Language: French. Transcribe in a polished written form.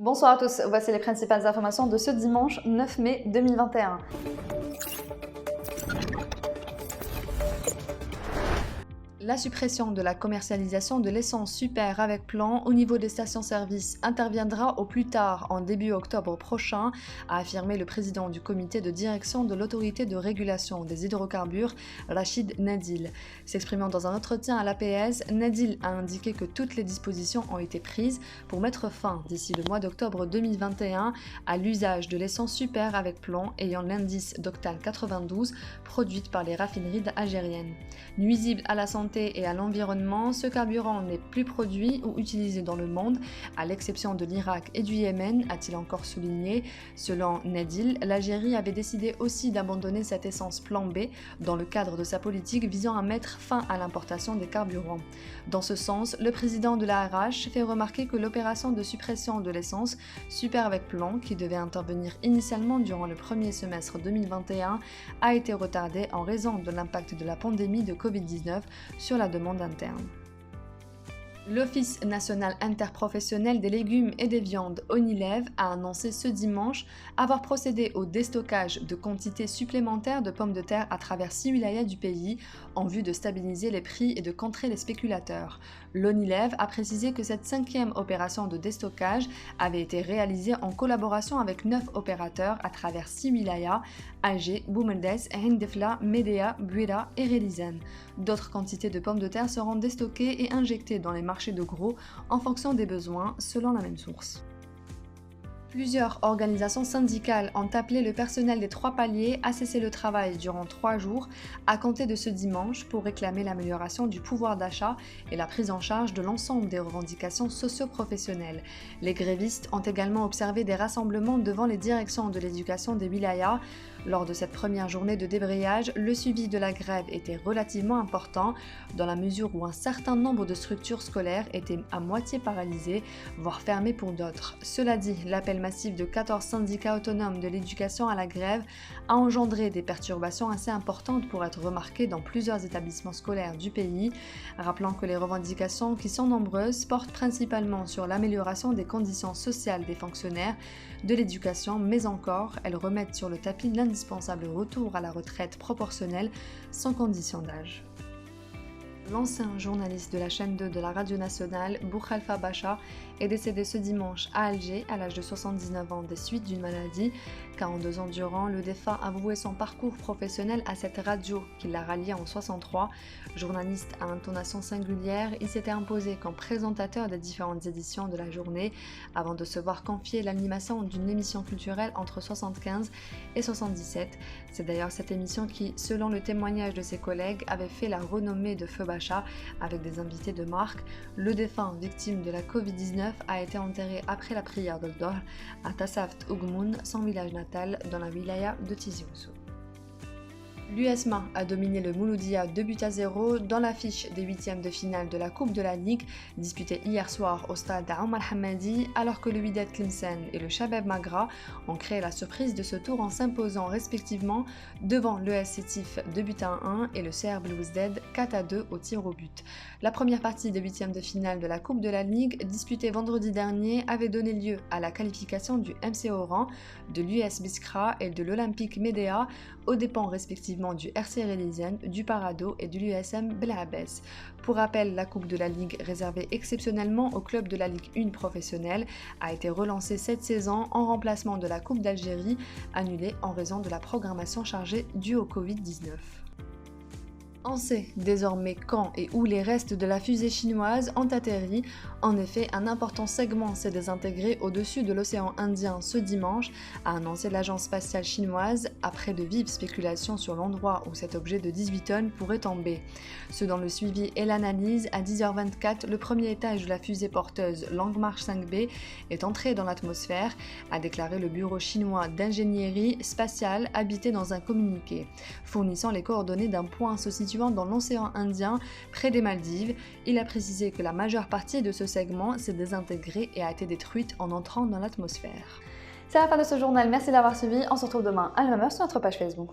Bonsoir à tous, voici les principales informations de ce dimanche 9 mai 2021. La suppression de la commercialisation de l'essence super avec plan au niveau des stations-service interviendra au plus tard en début octobre prochain, a affirmé le président du comité de direction de l'autorité de régulation des hydrocarbures, Rachid Nadil. S'exprimant dans un entretien à l'APS, Nadil a indiqué que toutes les dispositions ont été prises pour mettre fin d'ici le mois d'octobre 2021 à l'usage de l'essence super avec plomb ayant l'indice d'octane 92 produite par les raffineries algériennes. Nuisible à la santé et à l'environnement, ce carburant n'est plus produit ou utilisé dans le monde, à l'exception de l'Irak et du Yémen, a-t-il encore souligné. Selon Nadil, l'Algérie avait décidé aussi d'abandonner cette essence plan B dans le cadre de sa politique visant à mettre fin à l'importation des carburants. Dans ce sens, le président de la RH fait remarquer que l'opération de suppression de l'essence super avec plomb, qui devait intervenir initialement durant le premier semestre 2021, a été retardée en raison de l'impact de la pandémie de Covid-19 sur la demande interne. L'Office national interprofessionnel des légumes et des viandes, ONILEV, a annoncé ce dimanche avoir procédé au déstockage de quantités supplémentaires de pommes de terre à travers 6 wilayas du pays en vue de stabiliser les prix et de contrer les spéculateurs. L'ONILEV a précisé que cette 5e opération de déstockage avait été réalisée en collaboration avec 9 opérateurs à travers 6 wilayas, Alger, Boumeldes, Hindefla, Médéa, Bouira et Relizane. D'autres quantités de pommes de terre seront déstockées et injectées dans les marchés de gros en fonction des besoins, selon la même source. Plusieurs organisations syndicales ont appelé le personnel des 3 paliers à cesser le travail durant 3 jours à compter de ce dimanche pour réclamer l'amélioration du pouvoir d'achat et la prise en charge de l'ensemble des revendications socio-professionnelles. Les grévistes ont également observé des rassemblements devant les directions de l'éducation des wilayas. Lors de cette première journée de débrayage, le suivi de la grève était relativement important dans la mesure où un certain nombre de structures scolaires étaient à moitié paralysées, voire fermées pour d'autres. Cela dit, l'appel massif de 14 syndicats autonomes de l'éducation à la grève a engendré des perturbations assez importantes pour être remarquées dans plusieurs établissements scolaires du pays, rappelant que les revendications, qui sont nombreuses, portent principalement sur l'amélioration des conditions sociales des fonctionnaires de l'éducation, mais encore, elles remettent sur le tapis l'indispensable retour à la retraite proportionnelle sans condition d'âge. L'ancien journaliste de la chaîne 2 de la radio nationale, Boukhalifa Bacha, est décédé ce dimanche à Alger à l'âge de 79 ans des suites d'une maladie. 42 ans durant, le défunt a voué son parcours professionnel à cette radio qui l'a rallié en 63. Journaliste à intonation singulière, il s'était imposé comme présentateur des différentes éditions de la journée avant de se voir confier l'animation d'une émission culturelle entre 75 et 77. C'est d'ailleurs cette émission qui, selon le témoignage de ses collègues, avait fait la renommée de Feu Bacha avec des invités de marque. Le défunt, victime de la Covid-19, a été enterré après la prière de Dohr à Tassaft Ougmoun, son village natal, dans la wilaya de Tizi Ouzou. L'USMA a dominé le Mouloudia 2-0 dans l'affiche des 8e de finale de la Coupe de la Ligue, disputée hier soir au stade d'Aoumar Hamadi, alors que le Wydad Tlemcen et le Shabab Magra ont créé la surprise de ce tour en s'imposant respectivement devant l'ES Sétif 2-1 et le CR Belouizdad 4-2 au tir au but. La première partie des 8e de finale de la Coupe de la Ligue, disputée vendredi dernier, avait donné lieu à la qualification du MC Oran, de l'US Biskra et de l'Olympique Médéa, aux dépens respectivement du RC Relizane, du Parado et de l'USM Belhabès. Pour rappel, la Coupe de la Ligue, réservée exceptionnellement au club de la Ligue 1 professionnelle, a été relancée cette saison en remplacement de la Coupe d'Algérie, annulée en raison de la programmation chargée due au Covid-19. On sait désormais quand et où les restes de la fusée chinoise ont atterri. En effet, un important segment s'est désintégré au-dessus de l'océan Indien ce dimanche, a annoncé l'agence spatiale chinoise, après de vives spéculations sur l'endroit où cet objet de 18 tonnes pourrait tomber. Selon le suivi et l'analyse, à 10h24, le premier étage de la fusée porteuse Long March 5B est entré dans l'atmosphère, a déclaré le bureau chinois d'ingénierie spatiale habité dans un communiqué, fournissant les coordonnées d'un point se situant dans l'océan Indien, près des Maldives. Il a précisé que la majeure partie de ce segment s'est désintégrée et a été détruite en entrant dans l'atmosphère. C'est la fin de ce journal, merci d'avoir suivi. On se retrouve demain à la même heure sur notre page Facebook.